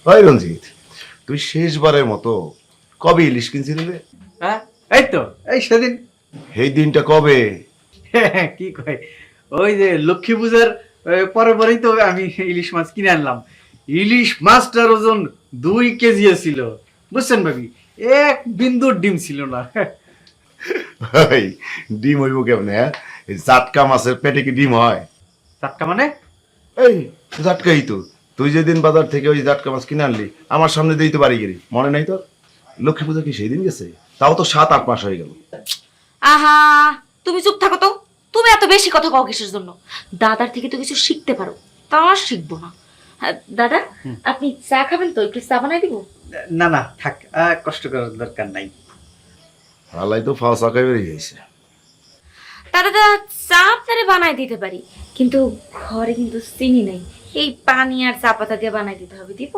ভাই রঞ্জিত, তুই শেষবারের মতো কবে ইলিশ কিনছিলি রে? হ্যাঁ, এই তো এই সেদিন। এই দিনটা কবে? কি কয়, ওই যে লক্ষ্মী পূজার পরে পরেই তো আমি ইলিশ মাছ কিনে আনলাম। ইলিশ মাছটার ওজন 2 কেজি ছিল, বুঝছেন ভাবি? এক বিন্দুর ডিম ছিল না। ভাই, ডিম হইব কেমনে? হ্যাঁ, এই জাটকা মাছের পেটে কি ডিম হয়? টাটকা মানে? এই জাটকাই তো। তুই যেদিন বাজার থেকে ওই জাটকা মাছ কিনে আনলি, আমার সামনে দিয়েই তো বাড়ি গেলি, মনে নাই তোর? লক্ষ্মী পূজা কি সেই দিন গেছে? তাও তো 7-8 মাস হয়ে গেল। আহা, তুমি চুপ থাকো তো। তুমি এত বেশি কথা কও কিসের জন্য? দাদার থেকে তো কিছু শিখতে পারো, তা আর শিখবো না। দাদা, আপনি চা খাবেন তো? একটু চা বানাই দিব? না না থাক, কষ্ট করার দরকার নাই। আলাই তো ফাও চাকাই বেরিয়ে গেছে। দাদা, চা আপনারে বানাই দিতে পারি, কিন্তু ঘরে কিন্তু চিনি নাই। এই পানি আর চা পাতা দিয়ে বানাই দিতে হবে, দিব?